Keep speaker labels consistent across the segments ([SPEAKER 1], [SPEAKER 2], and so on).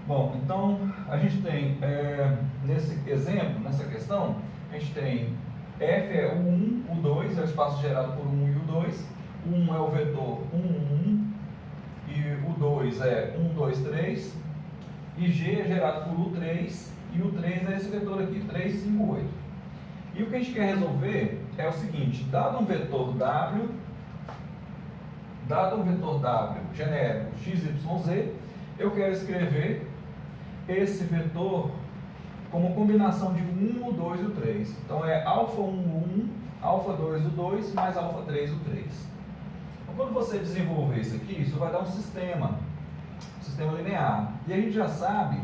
[SPEAKER 1] Bom, então a gente tem, nesse exemplo, nessa questão, a gente tem F é o 1, o 2 é o espaço gerado por 1 e o 2, o 1 é o vetor 1, 1, e o 2 é 1, 2, 3, e G é gerado por U3, e o 3 é esse vetor aqui, 3, 5, 8. E o que a gente quer resolver é o seguinte: dado um vetor W genérico x, y, z, eu quero escrever esse vetor como combinação de 1, o 2 e o 3. Então é alfa 1, o 1, alfa 2, o 2, mais alfa 3, o 3. Então, quando você desenvolver isso aqui, isso vai dar um sistema linear. E a gente já sabe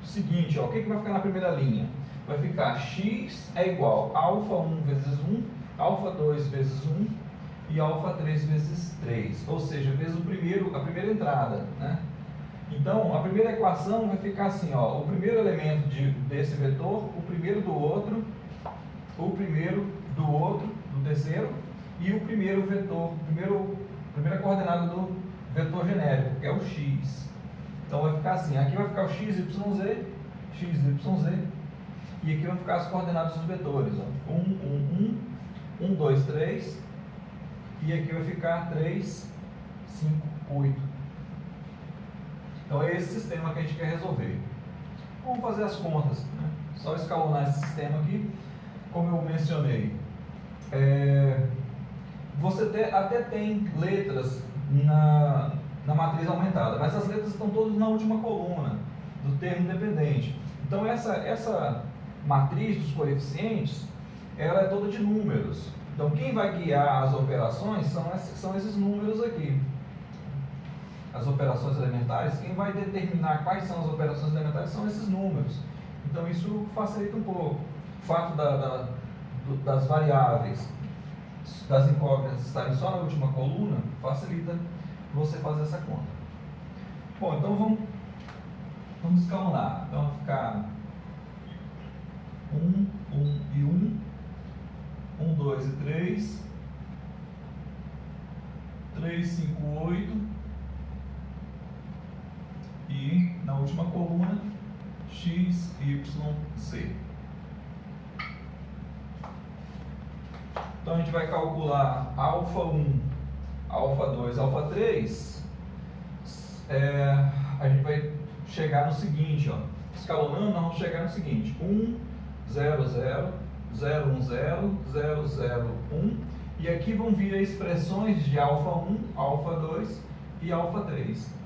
[SPEAKER 1] o seguinte, ó, o que vai ficar na primeira linha? Vai ficar x é igual a alfa 1 vezes 1, alfa 2 vezes 1 e alfa 3 vezes 3. Ou seja, vezes a primeira entrada, né? Então, a primeira equação vai ficar assim, ó, o primeiro elemento desse vetor, o primeiro do outro, o primeiro do outro, do terceiro, e o primeiro vetor, primeira coordenada do vetor genérico, que é o x. Então, vai ficar assim, aqui vai ficar o x, y, z, e aqui vão ficar as coordenadas dos vetores, ó, 1, 1, 1, 2, 3, e aqui vai ficar 3, 5, 8. Então é esse sistema que a gente quer resolver. Vamos fazer as contas, né? Só escalonar esse sistema aqui. Como eu mencionei, você até tem letras na matriz aumentada, mas as letras estão todas na última coluna do termo dependente. Então essa matriz dos coeficientes, ela é toda de números. Então quem vai guiar as operações são esses números aqui. As operações elementares, quem vai determinar quais são as operações elementares são esses números. Então isso facilita um pouco. O fato das variáveis, das incógnitas estarem só na última coluna, facilita você fazer essa conta. Bom, então vamos escalonar. Então vai ficar 1, 1 e 1, 1, 2 e 3, 3, 5, 8, e na última coluna, x, y, z. Então a gente vai calcular alfa 1, alfa 2, alfa 3. A gente vai chegar no seguinte, ó, escalonando, nós vamos chegar no seguinte: 1, 0, 0, 0, 1, 0, 0, 0, 1. E aqui vão vir as expressões de alfa 1, alfa 2 e alfa 3.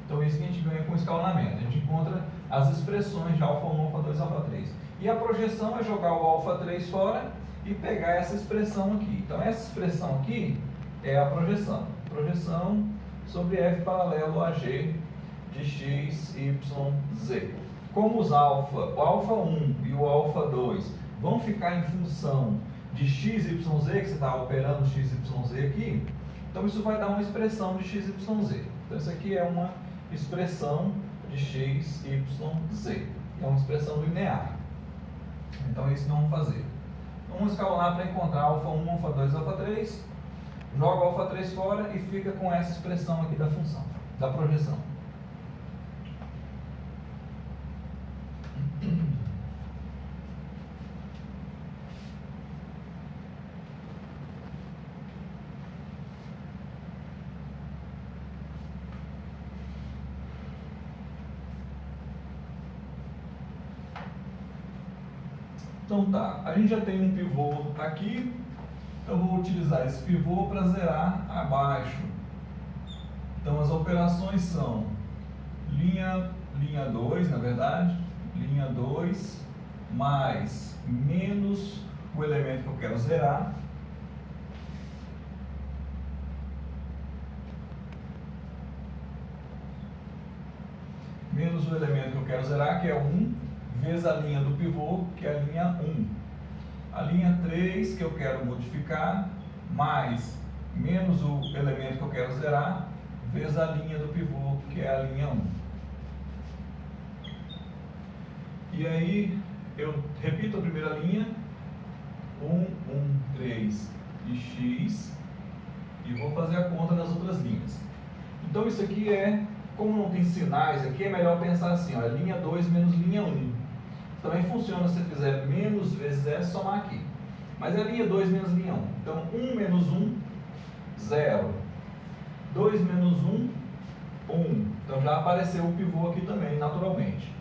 [SPEAKER 1] Então, isso que a gente ganha com o escalonamento. A gente encontra as expressões de alfa 1, alfa 2 e alfa 3. E a projeção é jogar o alfa 3 fora e pegar essa expressão aqui. Então, essa expressão aqui é a projeção. Projeção sobre f paralelo a g de x, y, z. Como os o alfa 1 e o alfa 2 vão ficar em função de x, y, z, que você está operando x, y, z aqui, então isso vai dar uma expressão de x, y, z. Então, isso aqui é uma expressão de x, y, z. É uma expressão linear. Então é isso que nós vamos fazer. Vamos escalonar para encontrar alfa 1, alfa 2, alfa 3. Joga o alfa 3 fora e fica com essa expressão aqui da função, da projeção. Então tá, a gente já tem um pivô aqui, eu vou utilizar esse pivô para zerar abaixo. Então as operações são linha 2, na verdade, linha 2 mais menos o elemento que eu quero zerar, menos o elemento que eu quero zerar, que é 1, vezes a linha do pivô, que é a linha 1. A linha 3, que eu quero modificar, mais menos o elemento que eu quero zerar, vezes a linha do pivô, que é a linha 1. E aí, eu repito a primeira linha, 1, 1, 3 e x, e vou fazer a conta das outras linhas. Então, isso aqui é como não tem sinais aqui, é melhor pensar assim, ó, linha 2 menos linha 1. Também funciona se você fizer menos vezes 0, somar aqui. Mas é linha 2 menos linha 1. Então, 1 menos 1, 0. 2 menos 1, 1. Então, já apareceu o pivô aqui também, naturalmente.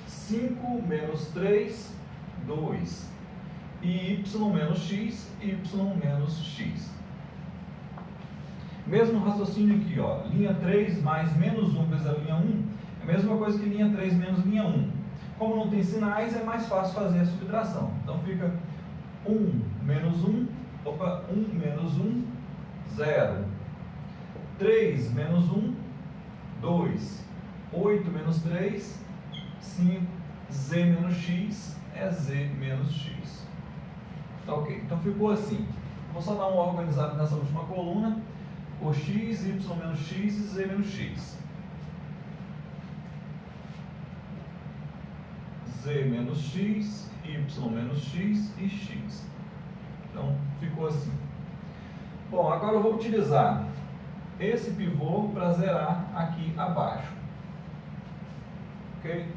[SPEAKER 1] 5 menos 3, 2. E y menos x, y menos x. Mesmo raciocínio aqui, ó. Linha 3 mais menos 1 vezes a linha 1 é a mesma coisa que linha 3 menos linha 1. Como não tem sinais, é mais fácil fazer a subtração. Então, fica 1 menos 1, 1 menos 1, 0. 3 menos 1, 2. 8 menos 3, 5. Z menos x é z menos x. Tá ok? Então ficou assim. Vou só dar uma organizada nessa última coluna. O x, y menos x e z menos x. Z menos x, y menos x e x. Então ficou assim. Bom, agora eu vou utilizar esse pivô para zerar aqui abaixo. Ok?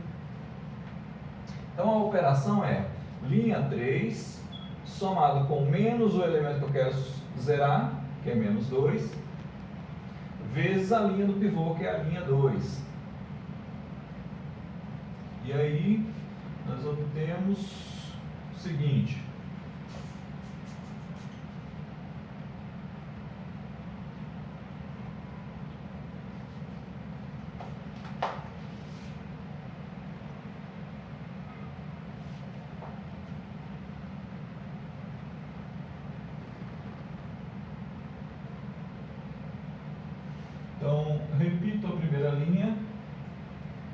[SPEAKER 1] Então a operação é linha 3 somado com menos o elemento que eu quero zerar, que é menos 2, vezes a linha do pivô, que é a linha 2. E aí nós obtemos o seguinte. Então, repito a primeira linha.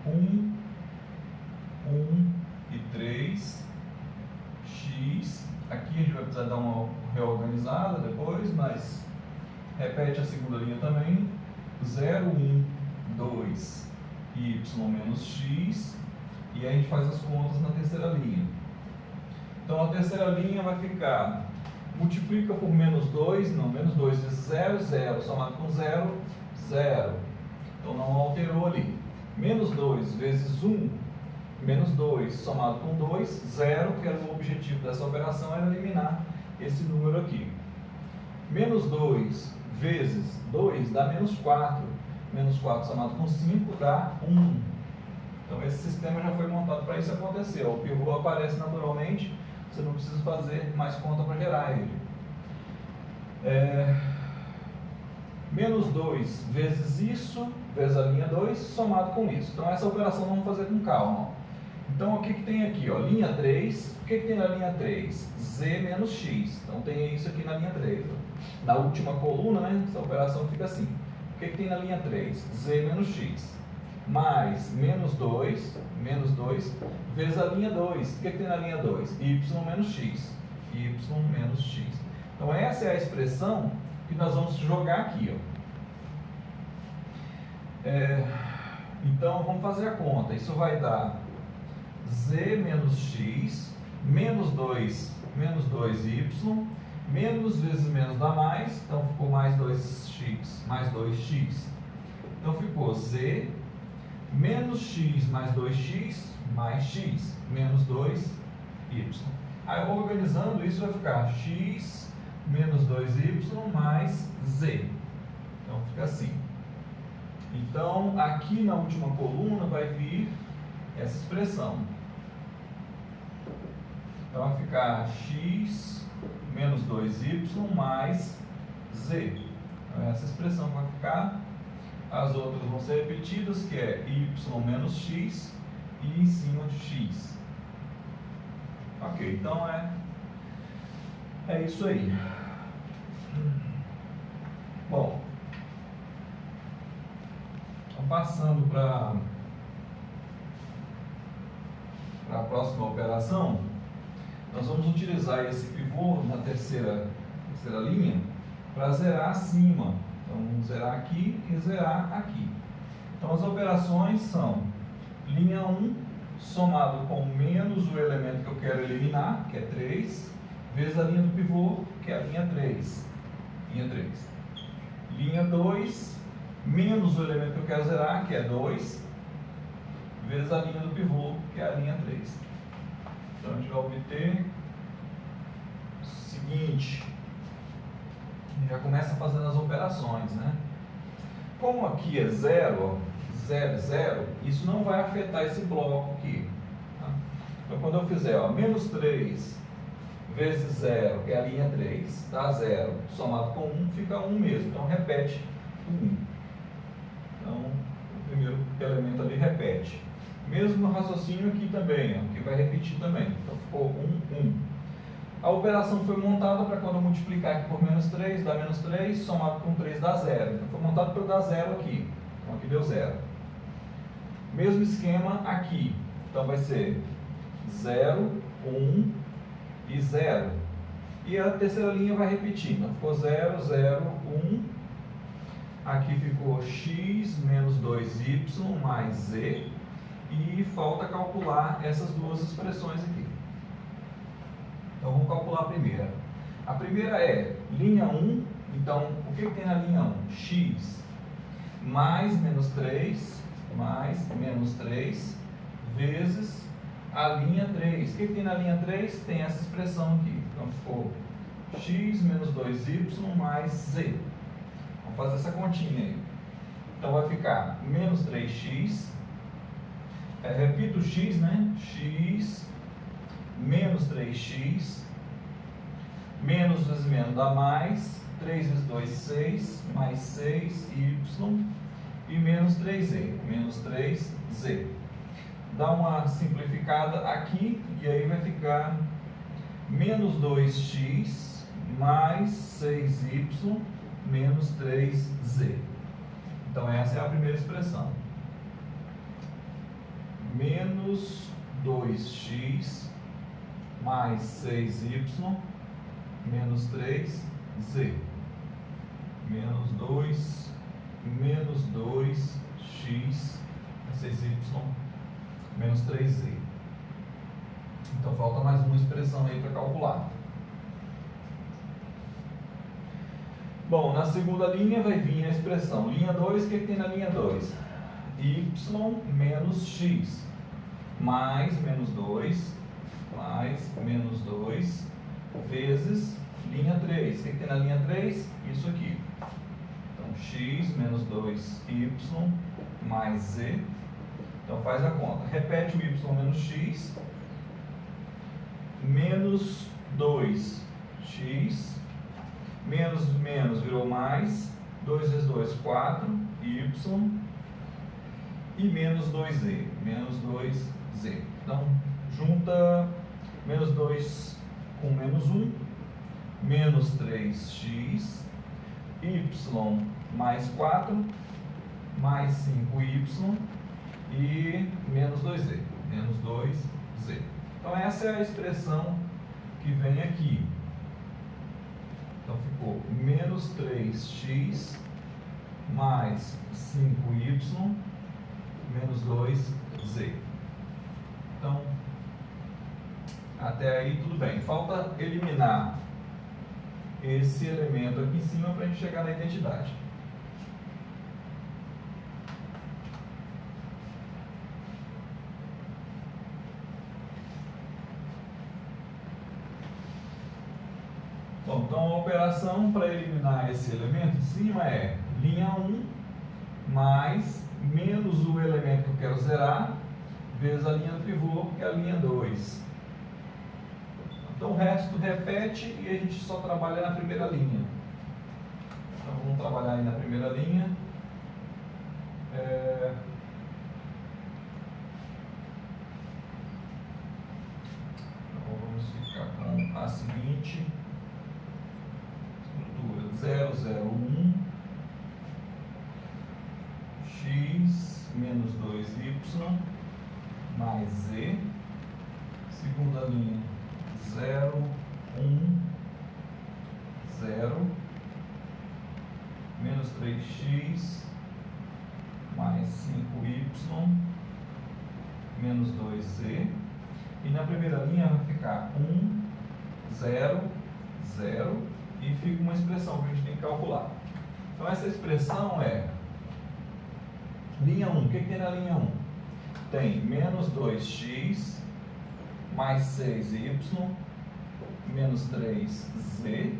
[SPEAKER 1] 1 e 3, x. Aqui a gente vai precisar dar uma reorganizada depois, mas repete a segunda linha também. 0, 1, 2, y menos x. E aí a gente faz as contas na terceira linha. Então, a terceira linha vai ficar, multiplica por menos 2, não, menos 2 vezes 0, 0, somado com 0, 0. Então não alterou ali. Menos 2 vezes 1, menos 2 somado com 2, 0, que era o objetivo dessa operação, era eliminar esse número aqui. Menos 2 vezes 2 dá menos 4. Menos 4 somado com 5 dá 1. Então esse sistema já foi montado para isso acontecer. O pivô aparece naturalmente, você não precisa fazer mais conta para gerar ele. Menos 2 vezes isso, vezes a linha 2, somado com isso. Então essa operação vamos fazer com calma. Então o que tem aqui? Ó? Linha 3, o que tem na linha 3? Z menos x. Então tem isso aqui na linha 3. Ó. Na última coluna, né, essa operação fica assim. O que tem na linha 3? Z menos x. Mais menos 2 vezes a linha 2. O que tem na linha 2? Y menos x. Y menos x. Então essa é a expressão que nós vamos jogar aqui, ó. Então vamos fazer a conta. Isso vai dar z menos x menos 2y, menos vezes menos dá mais, então ficou mais 2x, mais 2x. Então ficou z menos x mais 2x mais x, menos 2y. Aí organizando isso vai ficar x menos 2y mais z. Então fica assim. Então aqui na última coluna vai vir essa expressão. Então vai ficar x menos 2y mais z. Então essa expressão vai ficar. As outras vão ser repetidas, que é y menos x e em cima de x. Ok, então é isso aí. Bom, então passando para a próxima operação, nós vamos utilizar esse pivô na terceira linha para zerar acima. Então vamos zerar aqui e zerar aqui. Então as operações são linha 1 somado com menos o elemento que eu quero eliminar, que é 3, vezes a linha do pivô, que é a linha 3. Linha 2 menos o elemento que eu quero zerar, que é 2, vezes a linha do pivô, que é a linha 3. Então a gente vai obter o seguinte, já começa fazendo as operações, né? Como aqui é 0, 0, 0, isso não vai afetar esse bloco aqui. Tá? Então quando eu fizer, ó, menos 3 vezes 0, que é a linha 3, dá 0, somado com 1, fica 1 mesmo. Então repete o 1. Então o primeiro elemento ali repete. Mesmo raciocínio aqui também, ó, que vai repetir também. Então ficou 1, 1. A operação foi montada para quando eu multiplicar aqui por menos 3, dá menos 3, somado com 3 dá 0. Então foi montado para dar 0 aqui. Então aqui deu 0. Mesmo esquema aqui. Então vai ser 0, 1 e 0. E a terceira linha vai repetir. Então ficou 0, 0, 1. Aqui ficou x menos 2y mais z. E falta calcular essas duas expressões aqui. Então vamos calcular a primeira. A primeira é linha 1. Então o que tem na linha 1? X mais menos 3 vezes a linha 3. O que tem na linha 3? Tem essa expressão aqui. Então ficou x menos 2y mais z. Vamos fazer essa continha aí. Então vai ficar menos 3x. Repito o x, né? X menos 3x. Menos vezes menos dá mais. 3 vezes 2, 6. Mais 6y. E menos 3z. Menos 3z. Dá uma simplificada aqui. E aí vai ficar menos 2x mais 6y menos 3z. Então essa é a primeira expressão. Menos 2x mais 6y menos 3z. Menos 2x mais 6y menos 3z. Então falta mais uma expressão aí para calcular. Bom, na segunda linha vai vir a expressão linha 2, o que tem na linha 2? Y menos x mais menos 2 vezes linha 3. O que tem na linha 3? Isso aqui. Então x menos 2y mais z. Então faz a conta. Repete o y menos x. Menos 2x. Menos virou mais. 2 vezes 2, 4. Y. E menos 2z. Menos 2z. Então junta menos 2 com menos 1. Menos 3x. Y mais 4. Mais 5y. E menos 2z. Menos 2z. Então essa é a expressão que vem aqui. Então ficou menos 3x mais 5y menos 2z. Então, até aí tudo bem. Falta eliminar esse elemento aqui em cima para a gente chegar na identidade. Bom, então a operação para eliminar esse elemento em cima é linha 1 mais menos o elemento que eu quero zerar vezes a linha do pivô, que é a linha 2. Então o resto repete e a gente só trabalha na primeira linha. Então vamos trabalhar aí na primeira linha. Então vamos ficar com a seguinte estrutura: 0, 0, 1 x menos 2y mais z. Segunda linha: 0, 1, 0 menos 3x mais 5y menos 2z. E na primeira linha vai ficar 1, 0, 0 e fica uma expressão que a gente tem que calcular. Então essa expressão é Linha 1, o que tem na linha 1? Tem menos 2x mais 6y menos 3z.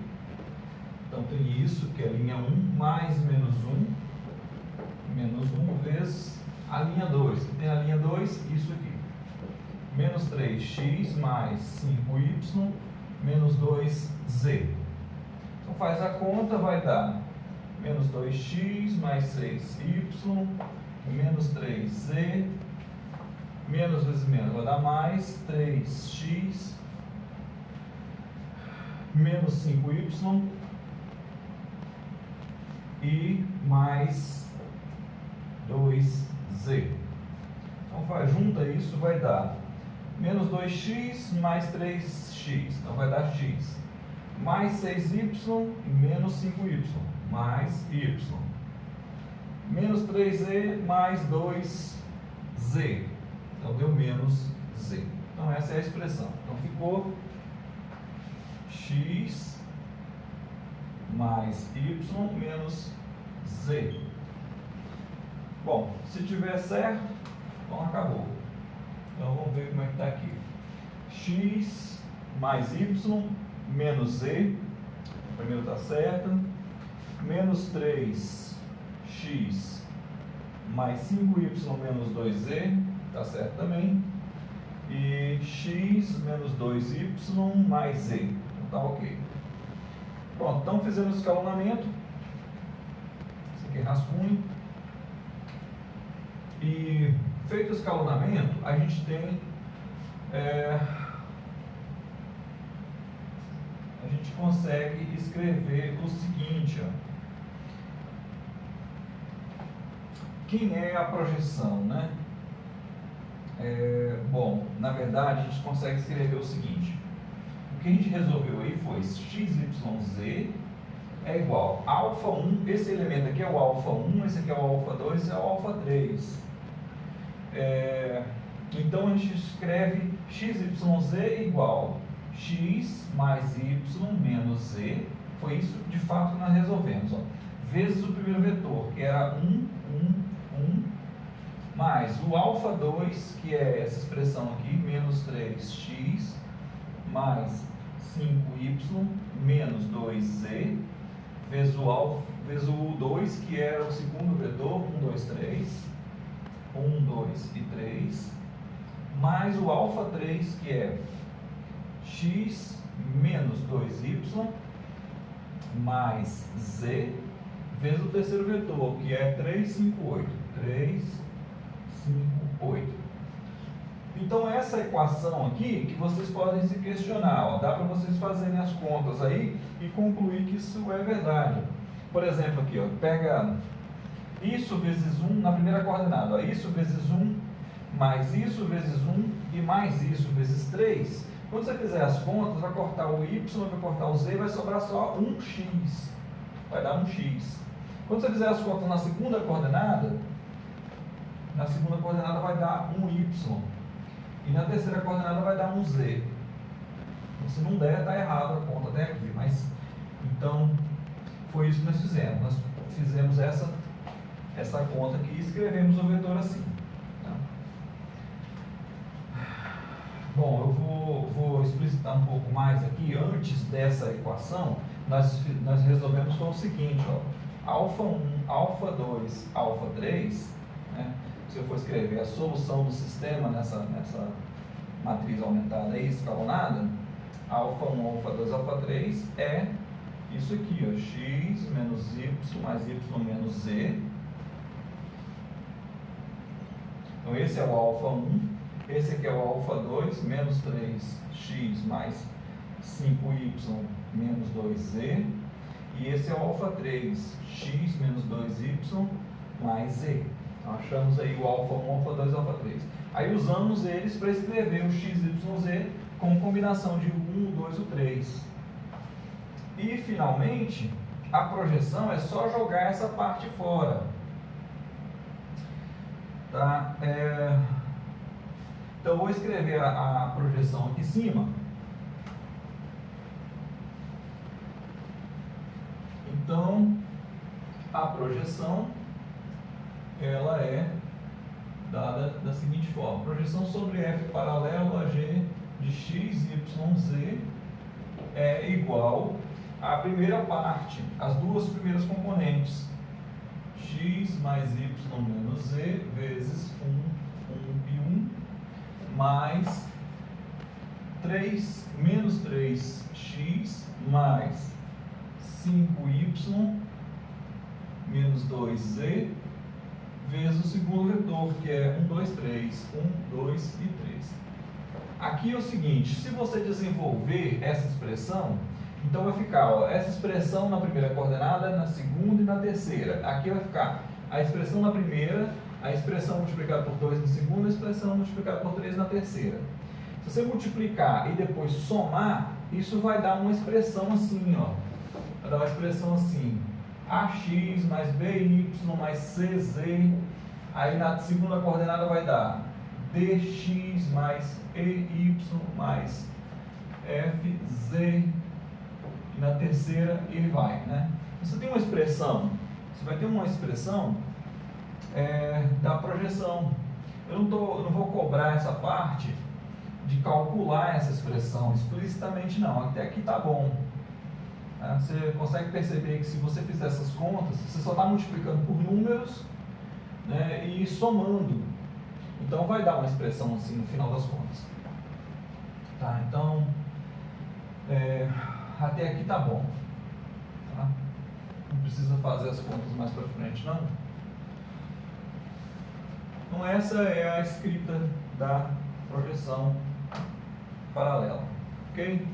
[SPEAKER 1] Então tem isso, que é a linha 1, mais menos 1 vezes a linha 2. O que tem na linha 2? Isso aqui. Menos 3x mais 5y menos 2z. Então faz a conta, vai dar menos 2x mais 6y menos 3z, menos vezes menos, vai dar mais 3x menos 5y e mais 2z. Então junta isso, vai dar menos 2x mais 3x, então vai dar x, mais 6y e menos 5y, mais y, menos 3z mais 2z, então deu menos z. Então essa é a expressão. Então ficou x mais y menos z. Bom, se tiver certo, então acabou. Então vamos ver como é que está aqui. X mais y menos z, o primeiro está certo. Menos 3x mais 5y menos 2z, está certo também. E x menos 2y mais z, então está ok. Pronto, então fizemos o escalonamento. Esse aqui é rascunho. E feito o escalonamento, a gente tem a gente consegue escrever o seguinte, ó. Quem é a projeção, né? Bom, na verdade, a gente consegue escrever o seguinte. O que a gente resolveu aí foi XYZ é igual a alfa 1, esse elemento aqui é o alfa 1, esse aqui é o alfa 2, esse é o alfa 3. Então a gente escreve XYZ igual x mais y menos z, foi isso de fato que nós resolvemos, ó, vezes o primeiro vetor, que era 1, mais o alfa 2, que é essa expressão aqui, menos 3x, mais 5y, menos 2z, vezes o 2, que era o segundo vetor, 1, 2, 3, 1, 2 e 3, mais o alfa 3, que é x menos 2y, mais z, vezes o terceiro vetor, que é 3, 5, 8. 3, 5, 8. Então, essa equação aqui, que vocês podem se questionar, ó, dá para vocês fazerem as contas aí e concluir que isso é verdade. Por exemplo, aqui, ó, pega isso vezes 1 na primeira coordenada, ó, isso vezes 1, mais isso vezes 1 e mais isso vezes 3. Quando você fizer as contas, vai cortar o y, vai cortar o z, vai sobrar só 1x. Vai dar 1x. Quando você fizer as contas na segunda coordenada vai dar 1y. E na terceira coordenada vai dar 1z. Então, se não der, está errado a conta até aqui. Mas, então, foi isso que nós fizemos. Nós fizemos essa conta aqui e escrevemos o vetor assim. Tá? Bom, eu vou explicitar um pouco mais aqui. Antes dessa equação, nós resolvemos foi o seguinte, ó, alfa 1, alfa 2, alfa 3, né? Se eu for escrever a solução do sistema nessa matriz aumentada aí, escalonada, alfa 1, alfa 2, alfa 3 é isso aqui, ó, x menos y mais y menos z. Então esse é o alfa 1, esse aqui é o alfa 2, menos 3x mais 5y menos 2z. E esse é o alfa 3, x menos 2y mais z. Então, achamos aí o alfa 1, alfa 2, alfa 3. Aí usamos eles para escrever o x, y, z com combinação de 1, o 2 e o 3. E, finalmente, a projeção é só jogar essa parte fora. Tá? Então, eu vou escrever a projeção aqui em cima. Então, a projeção ela é dada da seguinte forma: projeção sobre f paralelo a g de x, y, z é igual à primeira parte, as duas primeiras componentes, x mais y menos z vezes 1 e 1 mais 3 menos 3x mais 5y menos 2z vezes o segundo vetor, que é 1, 2, 3. 1, 2 e 3. Aqui é o seguinte: se você desenvolver essa expressão, então vai ficar, ó, essa expressão na primeira coordenada, na segunda e na terceira. Aqui vai ficar a expressão na primeira, a expressão multiplicada por 2 na segunda, a expressão multiplicada por 3 na terceira. Se você multiplicar e depois somar, isso vai dar uma expressão assim, ó. Vai dar uma expressão assim: ax mais by mais cz. Aí na segunda coordenada vai dar dx mais ey mais fz. E na terceira ele vai, né? Você tem uma expressão, você vai ter uma expressão da projeção. Eu não vou cobrar essa parte de calcular essa expressão explicitamente, não. Até aqui tá bom. Você consegue perceber que se você fizer essas contas, você só está multiplicando por números, né, e somando. Então vai dar uma expressão assim no final das contas. Tá, então até aqui tá bom. Tá? Não precisa fazer as contas mais para frente, não. Então essa é a escrita da projeção paralela. Ok?